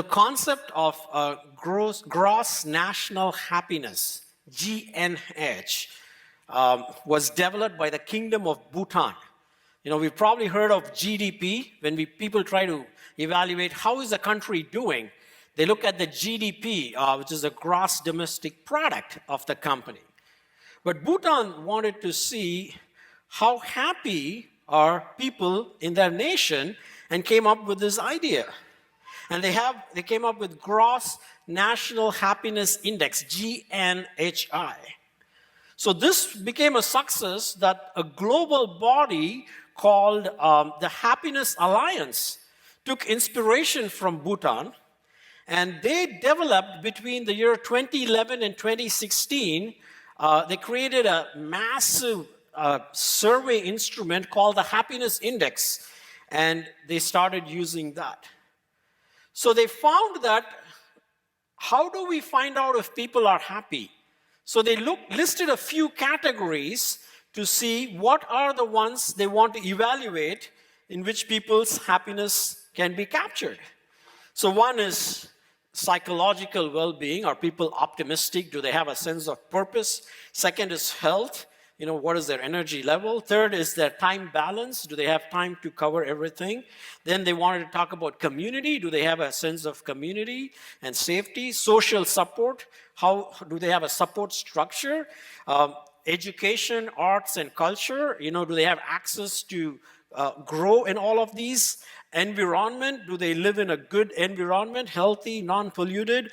concept of gross national happiness, GNH, was developed by the Kingdom of Bhutan. We've probably heard of GDP. When people try to evaluate how is a country doing, they look at the GDP, which is the gross domestic product of the company. But Bhutan wanted to see how happy are people in their nation and came up with this idea. And they came up with Gross National Happiness Index, GNHI. So this became a success that a global body called the Happiness Alliance took inspiration from Bhutan, and they developed between the year 2011 and 2016, they created a massive survey instrument called the Happiness Index, and they started using that. So they found that, how do we find out if people are happy? So they listed a few categories to see what are the ones they want to evaluate in which people's happiness can be captured. So one is psychological well-being. Are people optimistic? Do they have a sense of purpose? Second is health. What is their energy level? Third is their time balance. Do they have time to cover everything? Then they wanted to talk about community. Do they have a sense of community and safety? Social support. How do they have a support structure? Education, arts, and culture. Do they have access to grow in all of these? Environment, do they live in a good environment, healthy, non-polluted?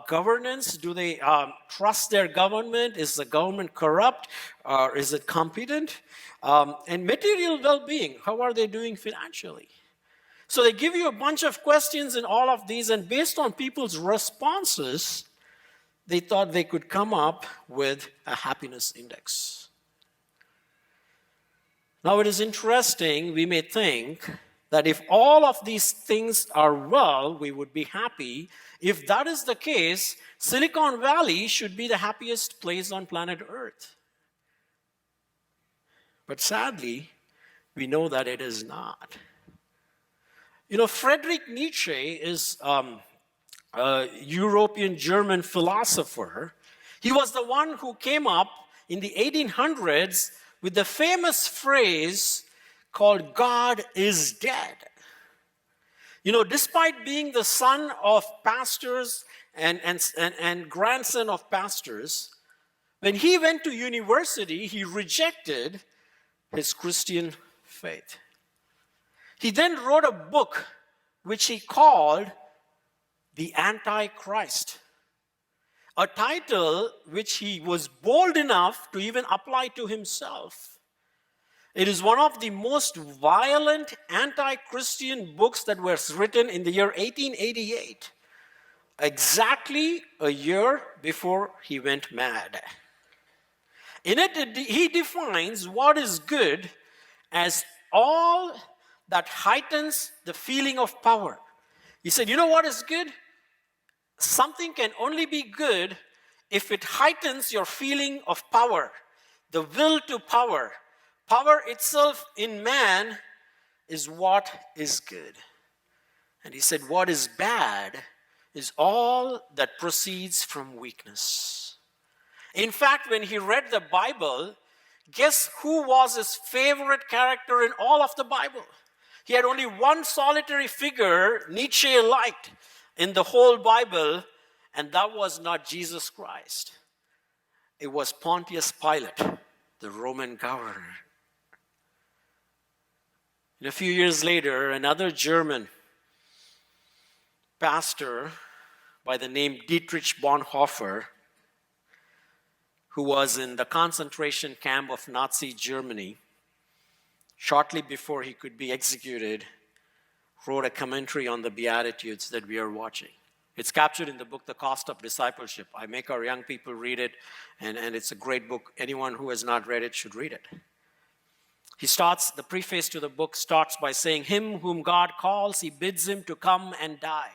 Governance, do they trust their government? Is the government corrupt, or is it competent? And material well-being, how are they doing financially? So they give you a bunch of questions in all of these, and based on people's responses, they thought they could come up with a happiness index. Now it is interesting, we may think that if all of these things are well, we would be happy. If that is the case, Silicon Valley should be the happiest place on planet Earth. But sadly, we know that it is not. Friedrich Nietzsche is a European German philosopher. He was the one who came up in the 1800s with the famous phrase called "God is dead." Despite being the son of pastors and grandson of pastors, when he went to university, he rejected his Christian faith. He then wrote a book which he called The Antichrist, a title which he was bold enough to even apply to himself. It is one of the most violent anti-Christian books that was written in the year 1888, exactly a year before he went mad. In it, he defines what is good as all that heightens the feeling of power. He said, what is good? Something can only be good if it heightens your feeling of power, the will to power. Power itself in man is what is good. And he said, what is bad is all that proceeds from weakness. In fact, when he read the Bible, guess who was his favorite character in all of the Bible? He had only one solitary figure Nietzsche liked in the whole Bible, and that was not Jesus Christ. It was Pontius Pilate, the Roman governor. And a few years later, another German pastor by the name Dietrich Bonhoeffer, who was in the concentration camp of Nazi Germany, shortly before he could be executed, wrote a commentary on the Beatitudes that we are watching. It's captured in the book, The Cost of Discipleship. I make our young people read it, and it's a great book. Anyone who has not read it should read it. The preface to the book starts by saying, him whom God calls, he bids him to come and die.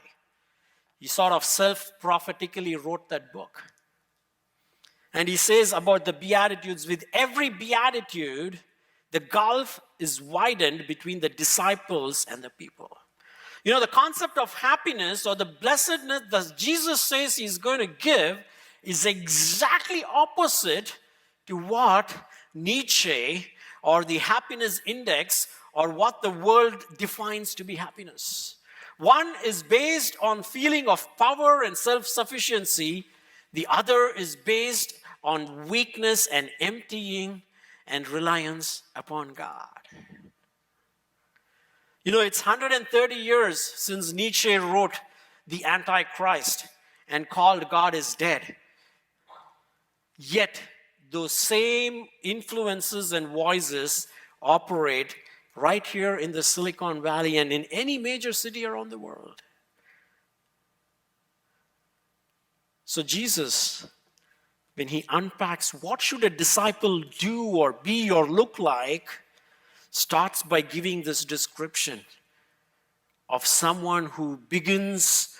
He sort of self-prophetically wrote that book. And he says about the Beatitudes, with every Beatitude, the gulf is widened between the disciples and the people. You know, the concept of happiness or the blessedness that Jesus says he's going to give is exactly opposite to what Nietzsche or the happiness index or what the world defines to be happiness. One is based on feeling of power and self-sufficiency. The other is based on weakness and emptying and reliance upon God. You know, it's 130 years since Nietzsche wrote The Antichrist and called God is dead. Yet, those same influences and voices operate right here in the Silicon Valley and in any major city around the world. So Jesus, when he unpacks what should a disciple do or be or look like, starts by giving this description of someone who begins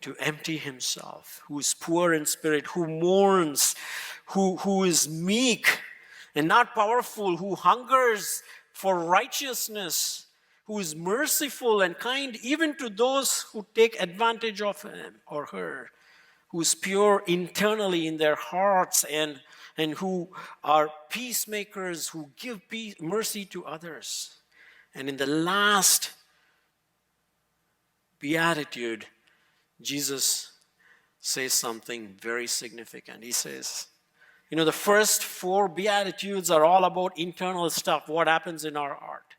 to empty himself, who is poor in spirit, who mourns, who is meek and not powerful, who hungers for righteousness, who is merciful and kind even to those who take advantage of him or her, who is pure internally in their hearts and who are peacemakers, who give mercy to others. And in the last beatitude, Jesus says something very significant. He says, you know, the first 4 beatitudes are all about internal stuff, what happens in our heart.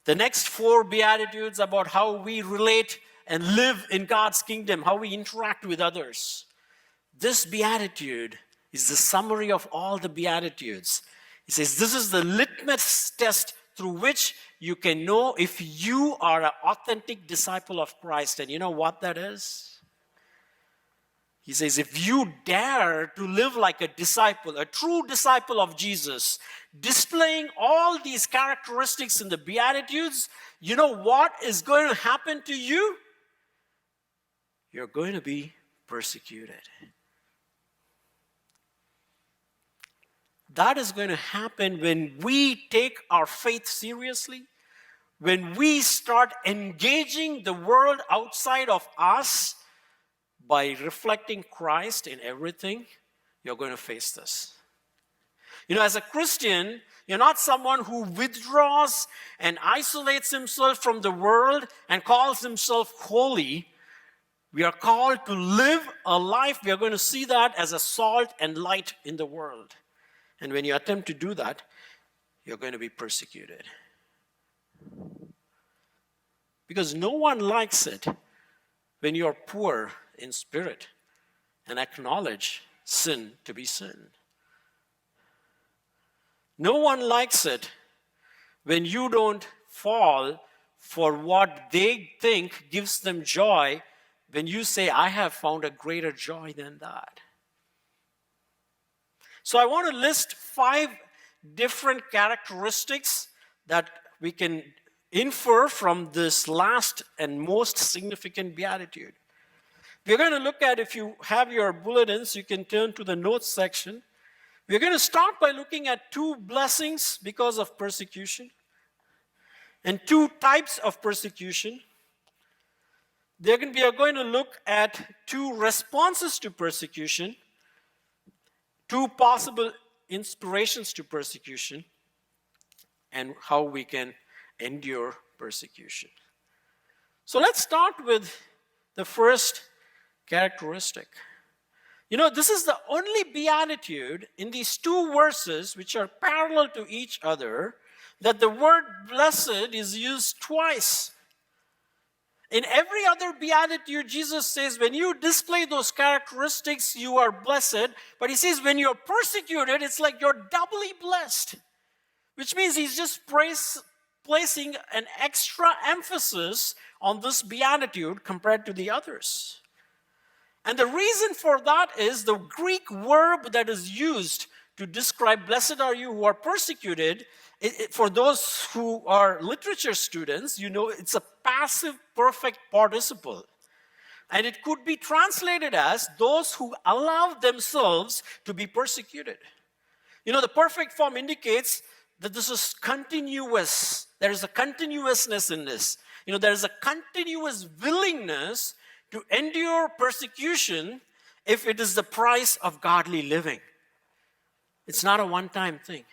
The next 4 beatitudes about how we relate and live in God's kingdom, how we interact with others. This beatitude is the summary of all the beatitudes. He says, this is the litmus test through which you can know if you are an authentic disciple of Christ. And you know what that is? He says, if you dare to live like a disciple, a true disciple of Jesus, displaying all these characteristics in the Beatitudes, you know what is going to happen to you? You're going to be persecuted. That is going to happen when we take our faith seriously, when we start engaging the world outside of us by reflecting Christ in everything. You're going to face this. You know, as a Christian, you're not someone who withdraws and isolates himself from the world and calls himself holy. We are called to live a life. We are going to see that as a salt and light in the world. And when you attempt to do that, you're going to be persecuted. Because no one likes it when you're poor in spirit and acknowledge sin to be sin. No one likes it when you don't fall for what they think gives them joy, when you say, I have found a greater joy than that. So I want to list 5 different characteristics that we can infer from this last and most significant beatitude. We're going to look at, if you have your bulletins, you can turn to the notes section. We're going to start by looking at 2 blessings because of persecution and 2 types of persecution. We are going to look at 2 responses to persecution, 2 possible inspirations to persecution, and how we can endure persecution. So let's start with the first characteristic. You know, this is the only beatitude in these 2 verses, which are parallel to each other, that the word blessed is used twice. In every other beatitude, Jesus says, when you display those characteristics, you are blessed. But he says, when you're persecuted, it's like you're doubly blessed. Which means he's just placing an extra emphasis on this beatitude compared to the others. And the reason for that is the Greek verb that is used to describe blessed are you who are persecuted. For those who are literature students, you know it's a passive perfect participle. And it could be translated as those who allow themselves to be persecuted. You know, the perfect form indicates that this is continuous. There is a continuousness in this. There's a continuous willingness to endure persecution if it is the price of godly living. It's not a one-time thing.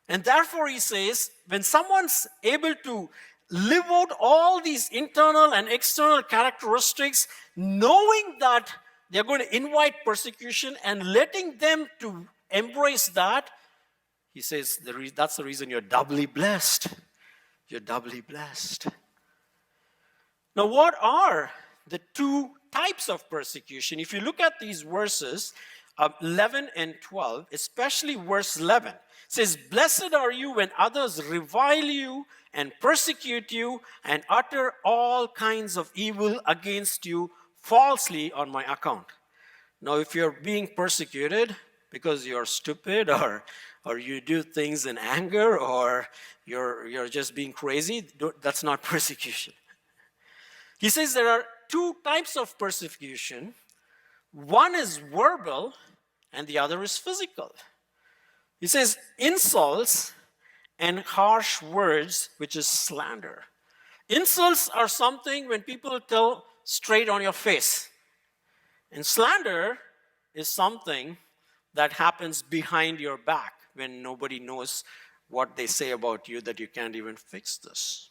And therefore, he says, when someone's able to live out all these internal and external characteristics, knowing that they're going to invite persecution and letting them to embrace that, he says that's the reason you're doubly blessed. You're doubly blessed. Now, what are the two types of persecution? If you look at these verses, 11 and 12, especially verse 11, it says, "Blessed are you when others revile you and persecute you and utter all kinds of evil against you falsely on my account." Now, if you're being persecuted because you're stupid or you do things in anger or you're just being crazy, that's not persecution. He says there are two types of persecution. One is verbal and the other is physical. He says insults and harsh words, which is slander. Insults are something when people tell straight on your face. And slander is something that happens behind your back when nobody knows what they say about you, that you can't even fix this.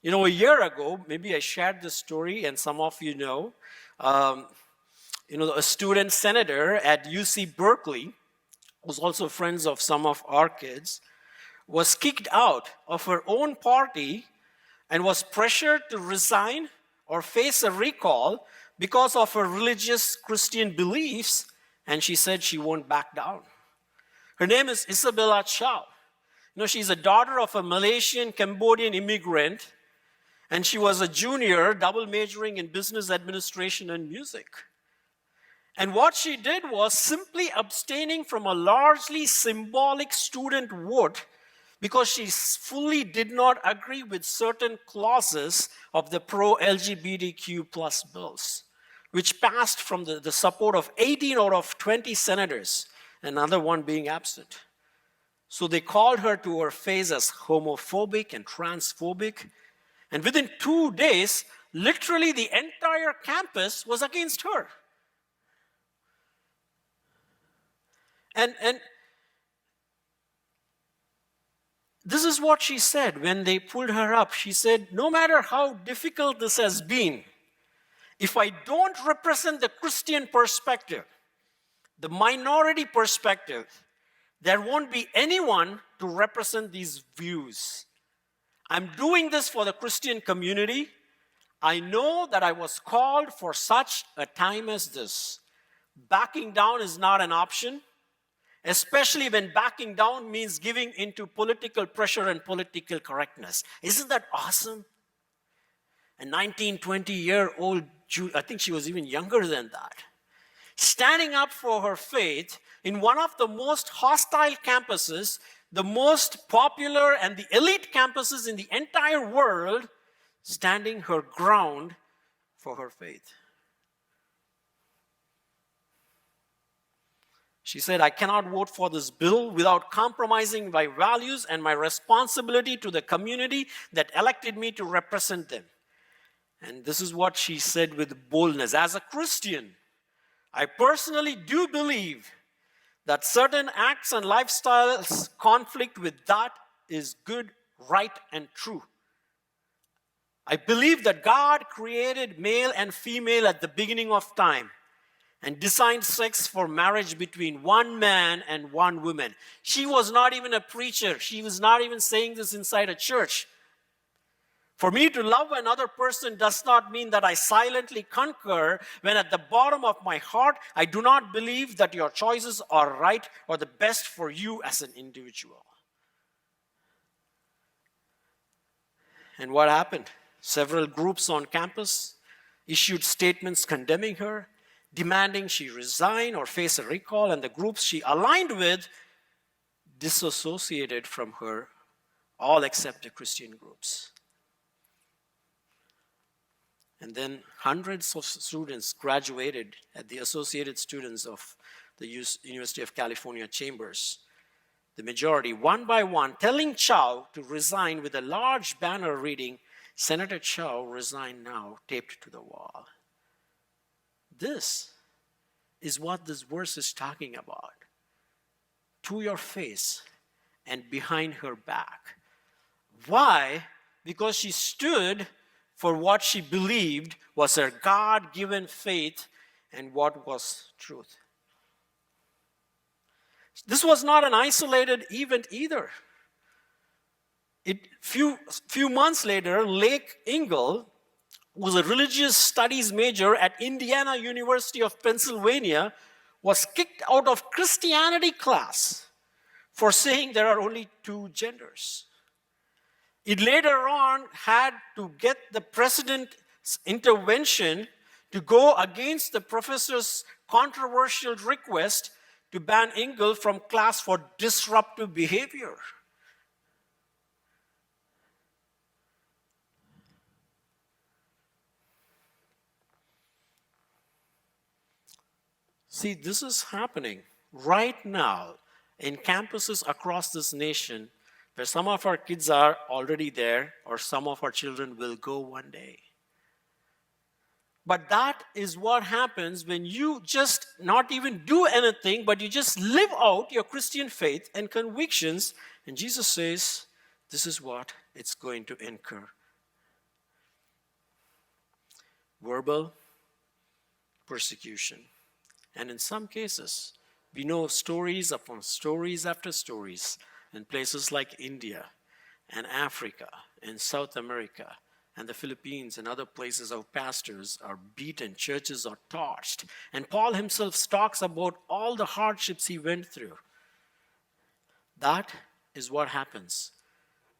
A year ago, maybe I shared this story, and some of you know, a student senator at UC Berkeley, who's also friends of some of our kids, was kicked out of her own party and was pressured to resign or face a recall because of her religious Christian beliefs, and she said she won't back down. Her name is Isabella Chow. She's a daughter of a Malaysian Cambodian immigrant, and she was a junior, double majoring in business administration and music. And what she did was simply abstaining from a largely symbolic student vote because she fully did not agree with certain clauses of the pro-LGBTQ plus bills, which passed from the support of 18 out of 20 senators, another one being absent. So they called her to her face as homophobic and transphobic. And within 2 days, literally the entire campus was against her. And this is what she said when they pulled her up. She said, "No matter how difficult this has been, if I don't represent the Christian perspective, the minority perspective, there won't be anyone to represent these views. I'm doing this for the Christian community. I know that I was called for such a time as this. Backing down is not an option, especially when backing down means giving into political pressure and political correctness." Isn't that awesome? A 19, 20-year-old Jew, I think she was even younger than that, standing up for her faith in one of the most hostile campuses, the most popular and the elite campuses in the entire world, standing her ground for her faith. She said, "I cannot vote for this bill without compromising my values and my responsibility to the community that elected me to represent them." And this is what she said with boldness. "As a Christian, I personally do believe that certain acts and lifestyles conflict with that is good, right, and true. I believe that God created male and female at the beginning of time and designed sex for marriage between one man and one woman." She was not even a preacher. She was not even saying this inside a church. "For me to love another person does not mean that I silently concur when at the bottom of my heart I do not believe that your choices are right or the best for you as an individual." And what happened? Several groups on campus issued statements condemning her, demanding she resign or face a recall, and the groups she aligned with disassociated from her, all except the Christian groups. And then hundreds of students graduated at the Associated Students of the University of California Chambers. The majority, one by one, telling Chow to resign with a large banner reading, Senator Chow resign now, taped to the wall. This is what this verse is talking about. To your face and behind her back. Why? Because she stood for what she believed was her God-given faith and what was truth. This was not an isolated event either. Few months later, Lake Ingle, who was a religious studies major at Indiana University of Pennsylvania, was kicked out of Christianity class for saying there are only two genders. It later on had to get the president's intervention to go against the professor's controversial request to ban Ingle from class for disruptive behavior. See, this is happening right now in campuses across this nation where some of our kids are already there or some of our children will go one day. But that is what happens when you just not even do anything, but you just live out your Christian faith and convictions. And Jesus says, this is what it's going to incur. Verbal persecution. And in some cases, we know stories upon stories after stories in places like India and Africa and South America and the Philippines and other places how pastors are beaten, churches are torched. And Paul himself talks about all the hardships he went through. That is what happens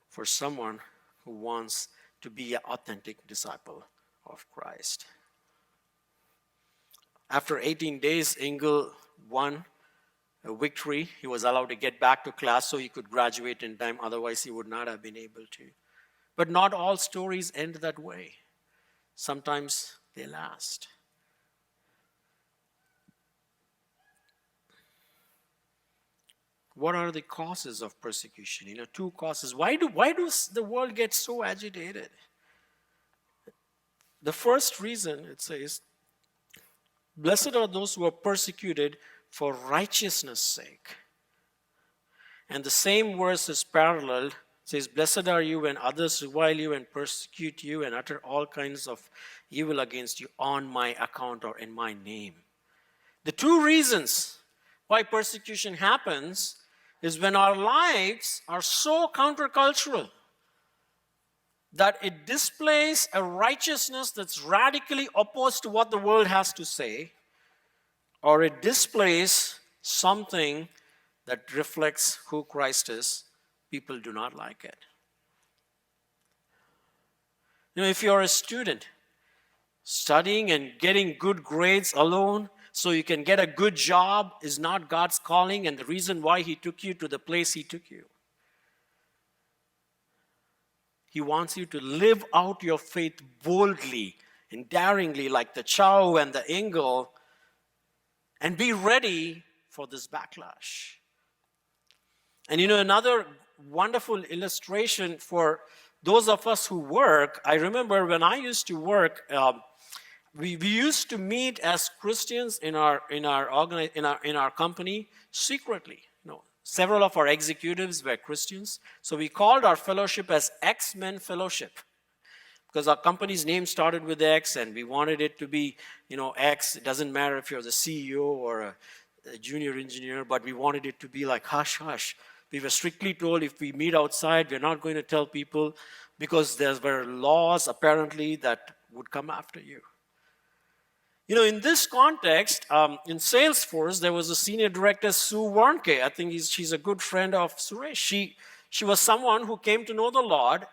for someone who wants to be an authentic disciple of Christ. After 18 days, Ingle won a victory. He was allowed to get back to class so he could graduate in time. Otherwise, he would not have been able to. But not all stories end that way. Sometimes they last. What are the causes of persecution? Two causes. Why does the world get so agitated? The first reason, it says, blessed are those who are persecuted for righteousness' sake. And the same verse is paralleled. It says, blessed are you when others revile you and persecute you and utter all kinds of evil against you on my account or in my name. The two reasons why persecution happens is when our lives are so countercultural that it displays a righteousness that's radically opposed to what the world has to say, or it displays something that reflects who Christ is. People do not like it. If you're a student studying and getting good grades alone so you can get a good job is not God's calling and the reason why He took you to the place He took you. He wants you to live out your faith boldly and daringly like the Chow and the Ingle and be ready for this backlash. And another wonderful illustration for those of us who work, I remember when I used to work, we used to meet as Christians in our company secretly. Several of our executives were Christians, so we called our fellowship as X-Men Fellowship because our company's name started with X and we wanted it to be, X. It doesn't matter if you're the CEO or a junior engineer, but we wanted it to be like hush, hush. We were strictly told if we meet outside, we're not going to tell people because there were laws apparently that would come after you. In this context, in Salesforce, there was a senior director, Sue Warnke. I think she's a good friend of Suresh. She was someone who came to know the Lord,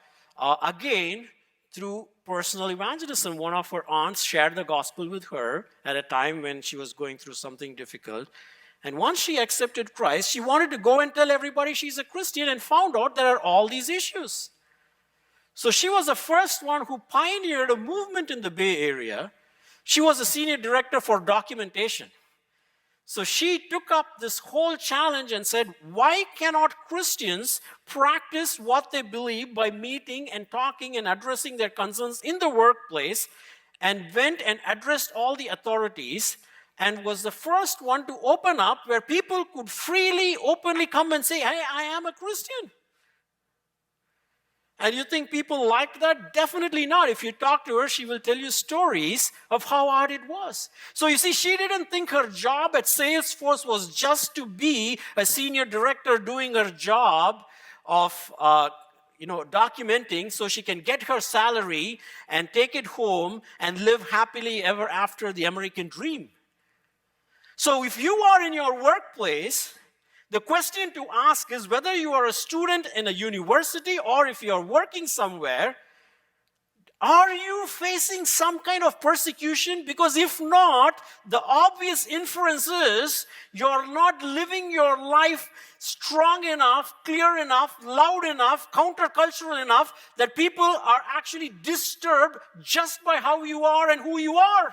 again, through personal evangelism. One of her aunts shared the gospel with her at a time when she was going through something difficult. And once she accepted Christ, she wanted to go and tell everybody she's a Christian and found out there are all these issues. So she was the first one who pioneered a movement in the Bay Area. She was a senior director for documentation. So she took up this whole challenge and said, why cannot Christians practice what they believe by meeting and talking and addressing their concerns in the workplace? And went and addressed all the authorities and was the first one to open up where people could freely, openly come and say, hey, I am a Christian. And you think people liked that? Definitely not. If you talk to her, she will tell you stories of how hard it was. So you see, she didn't think her job at Salesforce was just to be a senior director doing her job of documenting so she can get her salary and take it home and live happily ever after, the American dream. So if you are in your workplace, the question to ask is whether you are a student in a university or if you are working somewhere, are you facing some kind of persecution? Because if not, the obvious inference is you're not living your life strong enough, clear enough, loud enough, countercultural enough that people are actually disturbed just by how you are and who you are.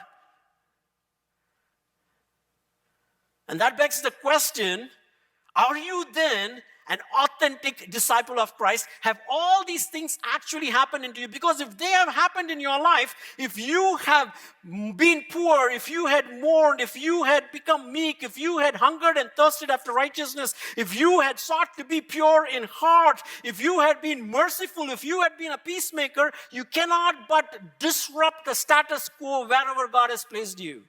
And that begs the question, are you then an authentic disciple of Christ? Have all these things actually happened into you? Because if they have happened in your life, if you have been poor, if you had mourned, if you had become meek, if you had hungered and thirsted after righteousness, if you had sought to be pure in heart, if you had been merciful, if you had been a peacemaker, you cannot but disrupt the status quo wherever God has placed you.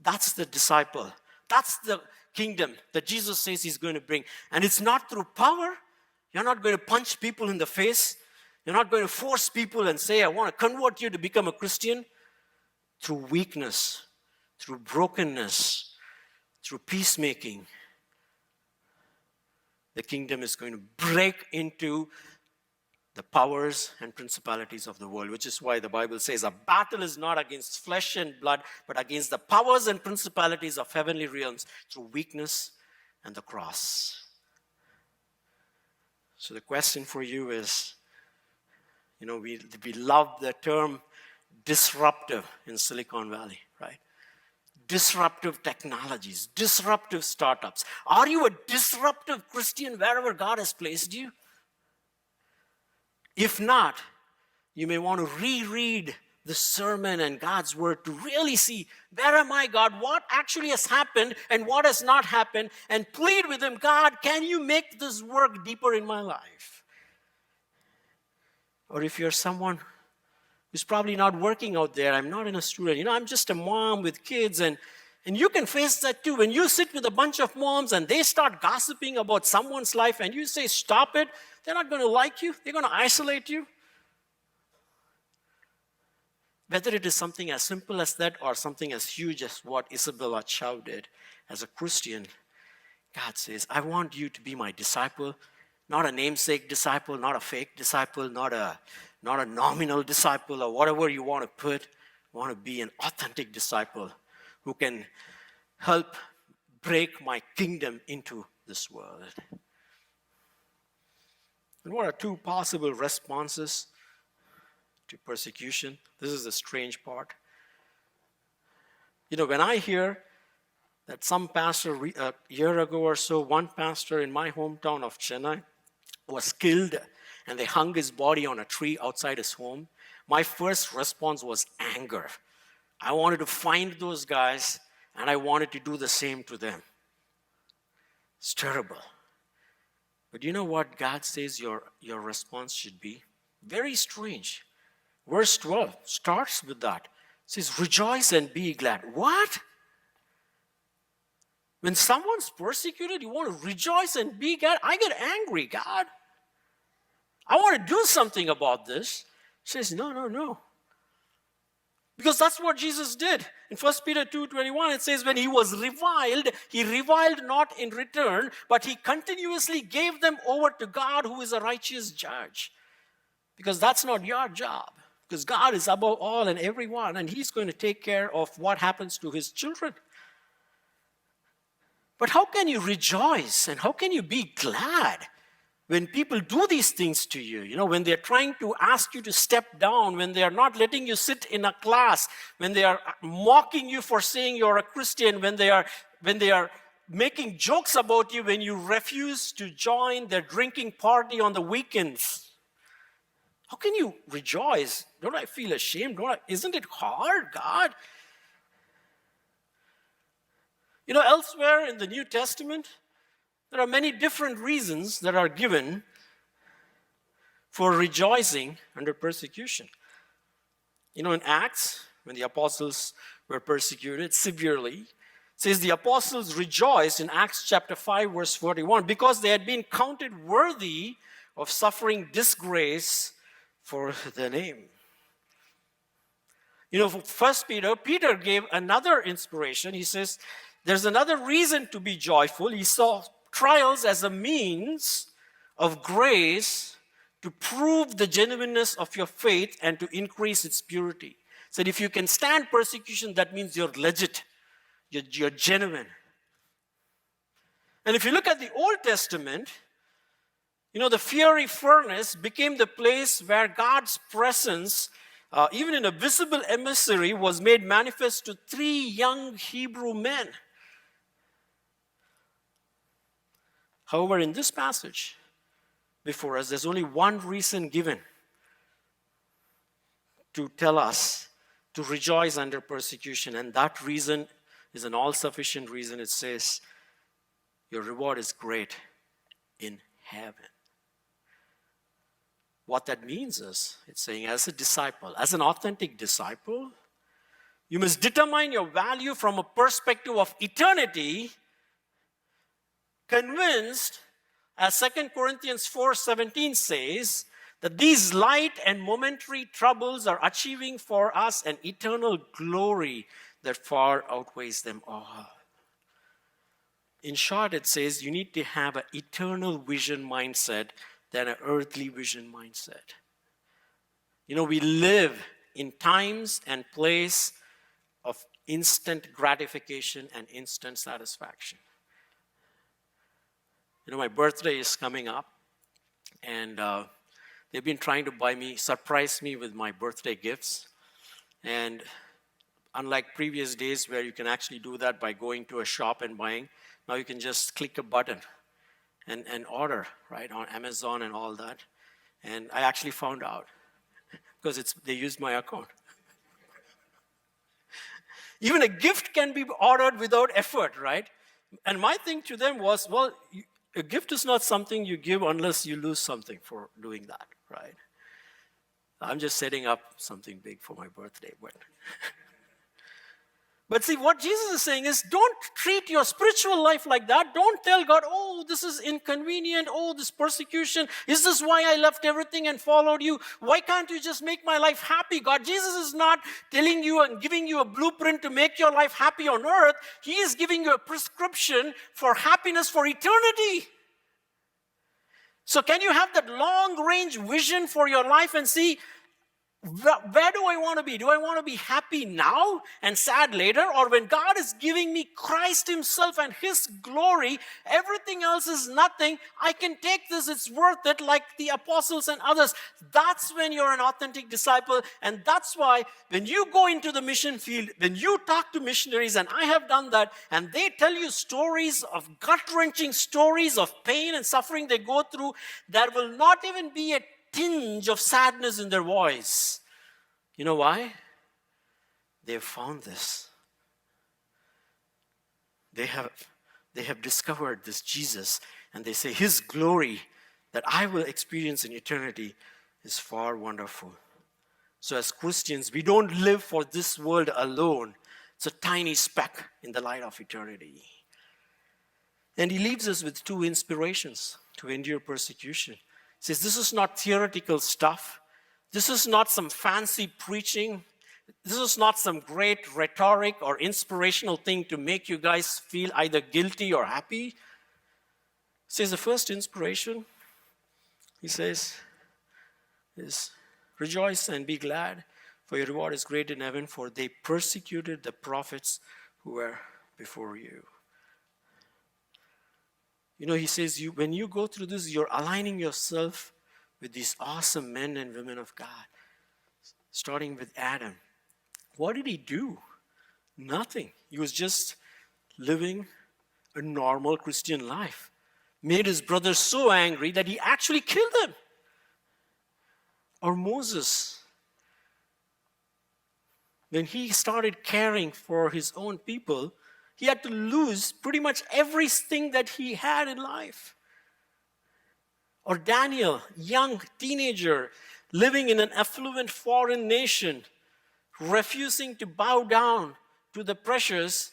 That's the disciple. That's the kingdom that Jesus says he's going to bring. And it's not through power. You're not going to punch people in the face. You're not going to force people and say, I want to convert you to become a Christian. Through weakness, through brokenness, through peacemaking, the kingdom is going to break into the powers and principalities of the world, which is why the Bible says a battle is not against flesh and blood, but against the powers and principalities of heavenly realms through weakness and the cross. So the question for you is, we love the term disruptive in Silicon Valley, right? Disruptive technologies, disruptive startups. Are you a disruptive Christian wherever God has placed you? If not, you may want to reread the sermon and God's word to really see, where am I, God? What actually has happened and what has not happened? And plead with him, God, can you make this work deeper in my life? Or if you're someone who's probably not working out there, I'm not a student, I'm just a mom with kids, and you can face that too. When you sit with a bunch of moms and they start gossiping about someone's life and you say, stop it, they're not going to like you. They're going to isolate you. Whether it is something as simple as that or something as huge as what Isabella Chow did, as a Christian, God says, I want you to be my disciple, not a namesake disciple, not a fake disciple, not a nominal disciple or whatever you want to put. I want to be an authentic disciple who can help break my kingdom into this world. And what are two possible responses to persecution? This is the strange part. When I hear that some pastor, a year ago or so, one pastor in my hometown of Chennai was killed and they hung his body on a tree outside his home, my first response was anger. I wanted to find those guys and I wanted to do the same to them. It's terrible. But you know what God says your response should be? Very strange. Verse 12 starts with that. It says, rejoice and be glad. What? When someone's persecuted, you want to rejoice and be glad? I get angry, God. I want to do something about this. He says, no. Because that's what Jesus did. In 1 Peter 2:21, it says, when he was reviled, he reviled not in return, but he continuously gave them over to God, who is a righteous judge. Because that's not your job. Because God is above all and everyone, and he's going to take care of what happens to his children. But how can you rejoice and how can you be glad when people do these things to you, when they're trying to ask you to step down, when they are not letting you sit in a class, when they are mocking you for saying you're a Christian, when they are making jokes about you when you refuse to join their drinking party on the weekends, how can you rejoice? Don't I feel ashamed? Isn't it hard, God? Elsewhere in the New Testament, there are many different reasons that are given for rejoicing under persecution. In Acts, when the apostles were persecuted severely, it says the apostles rejoiced in Acts chapter 5, verse 41, because they had been counted worthy of suffering disgrace for the name. For 1 Peter gave another inspiration. He says, there's another reason to be joyful. He saw trials as a means of grace to prove the genuineness of your faith and to increase its purity. He said, if you can stand persecution, that means you're legit. You're genuine. And if you look at the Old Testament, the fiery furnace became the place where God's presence, even in a visible emissary, was made manifest to 3 young Hebrew men. However, in this passage before us, there's only one reason given to tell us to rejoice under persecution, and that reason is an all-sufficient reason. It says, your reward is great in heaven. What that means is, it's saying as a disciple, as an authentic disciple, you must determine your value from a perspective of eternity, convinced, as 2 Corinthians 4:17 says, that these light and momentary troubles are achieving for us an eternal glory that far outweighs them all. In short, it says you need to have an eternal vision mindset than an earthly vision mindset. We live in times and place of instant gratification and instant satisfaction. My birthday is coming up, and they've been trying to surprise me with my birthday gifts. And unlike previous days where you can actually do that by going to a shop and buying, now you can just click a button and order, right, on Amazon and all that. And I actually found out because they used my account. Even a gift can be ordered without effort, right? And my thing to them was, a gift is not something you give unless you lose something for doing that, right? I'm just setting up something big for my birthday. But see, what Jesus is saying is, don't treat your spiritual life like that. Don't tell God, this is inconvenient. This persecution. Is this why I left everything and followed you? Why can't you just make my life happy? God, Jesus is not telling you and giving you a blueprint to make your life happy on earth. He is giving you a prescription for happiness for eternity. So can you have that long-range vision for your life and see, where do I want to be? Do I want to be happy now and sad later? Or when God is giving me Christ himself and his glory, everything else is nothing. I can take this, it's worth it, like the apostles and others. That's when you're an authentic disciple. And that's why when you go into the mission field, when you talk to missionaries, and I have done that, and they tell you stories of gut-wrenching stories of pain and suffering they go through, there will not even be a tinge of sadness in their voice. You know why? They've found this. They have discovered this Jesus, and they say his glory that I will experience in eternity is far wonderful. So as Christians, we don't live for this world alone. It's a tiny speck in the light of eternity. And he leaves us with 2 inspirations to endure persecution. He says, this is not theoretical stuff. This is not some fancy preaching. This is not some great rhetoric or inspirational thing to make you guys feel either guilty or happy. He says the first inspiration, he says, is rejoice and be glad, for your reward is great in heaven, for they persecuted the prophets who were before you. He says, when you go through this, you're aligning yourself with these awesome men and women of God, starting with Adam. What did he do? Nothing. He was just living a normal Christian life. Made his brothers so angry that he actually killed them. Or Moses, when he started caring for his own people, he had to lose pretty much everything that he had in life. Or Daniel, young teenager, living in an affluent foreign nation, refusing to bow down to the pressures,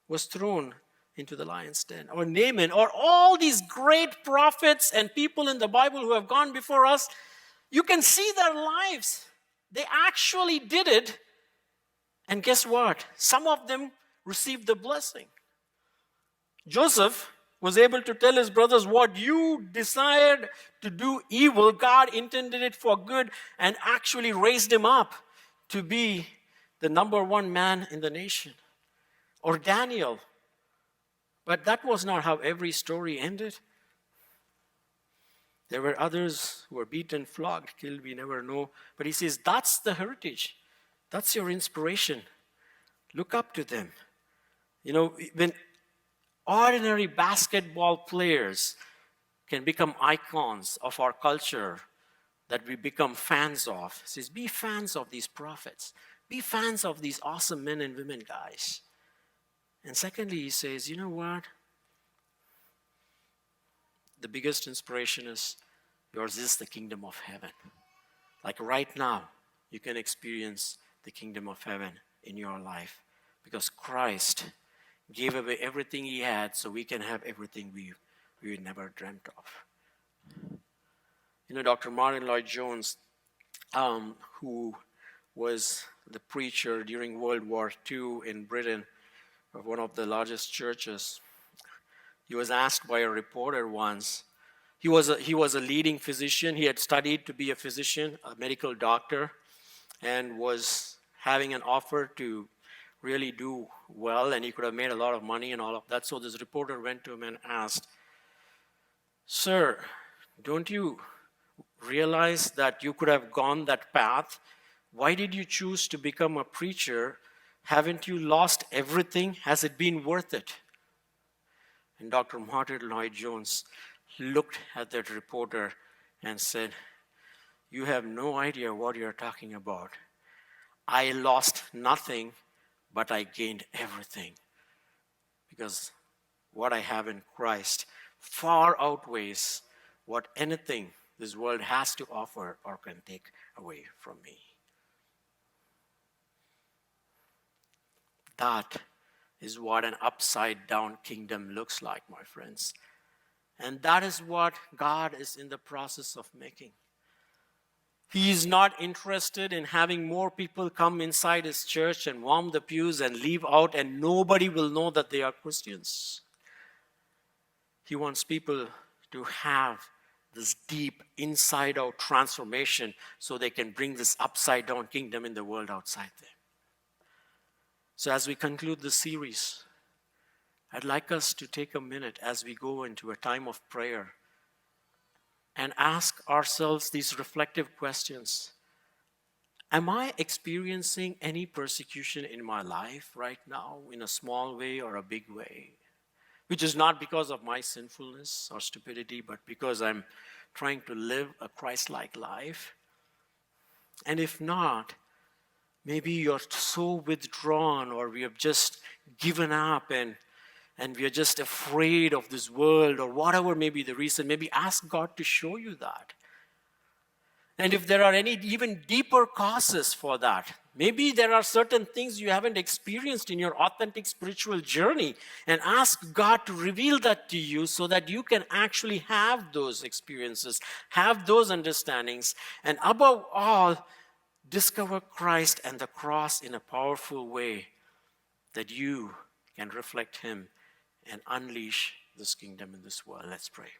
was thrown into the lion's den. Or Naaman, or all these great prophets and people in the Bible who have gone before us, you can see their lives. They actually did it. And guess what? Some of them received the blessing. Joseph was able to tell his brothers, what you desired to do evil, God intended it for good and actually raised him up to be the number one man in the nation. Or Daniel. But that was not how every story ended. There were others who were beaten, flogged, killed, we never know. But he says, that's the heritage. That's your inspiration. Look up to them. When ordinary basketball players can become icons of our culture that we become fans of, he says, be fans of these prophets. Be fans of these awesome men and women, guys. And secondly, he says, you know what? The biggest inspiration is yours is the kingdom of heaven. Like right now, you can experience the kingdom of heaven in your life because Christ gave away everything he had so we can have everything we never dreamt of. Dr. Martin Lloyd-Jones, who was the preacher during World War II in Britain of one of the largest churches, he was asked by a reporter once. He was a leading physician. He had studied to be a physician, a medical doctor, and was having an offer to really do well, and he could have made a lot of money and all of that. So this reporter went to him and asked, "Sir, don't you realize that you could have gone that path? Why did you choose to become a preacher? Haven't you lost everything? Has it been worth it?" And Dr. Martin Lloyd-Jones looked at that reporter and said, "You have no idea what you're talking about. I lost nothing, but I gained everything. Because what I have in Christ far outweighs what anything this world has to offer or can take away from me." That is what an upside-down kingdom looks like, my friends. And that is what God is in the process of making. He is not interested in having more people come inside his church and warm the pews and leave out and nobody will know that they are Christians. He wants people to have this deep inside-out transformation so they can bring this upside-down kingdom in the world outside them. So as we conclude this series, I'd like us to take a minute as we go into a time of prayer and ask ourselves these reflective questions. Am I experiencing any persecution in my life right now in a small way or a big way? Which is not because of my sinfulness or stupidity, but because I'm trying to live a Christ-like life. And if not, maybe you're so withdrawn or we have just given up and we are just afraid of this world or whatever may be the reason. Maybe ask God to show you that. And if there are any even deeper causes for that, maybe there are certain things you haven't experienced in your authentic spiritual journey, and ask God to reveal that to you so that you can actually have those experiences, have those understandings, and above all, discover Christ and the cross in a powerful way that you can reflect him and unleash this kingdom in this world. Let's pray.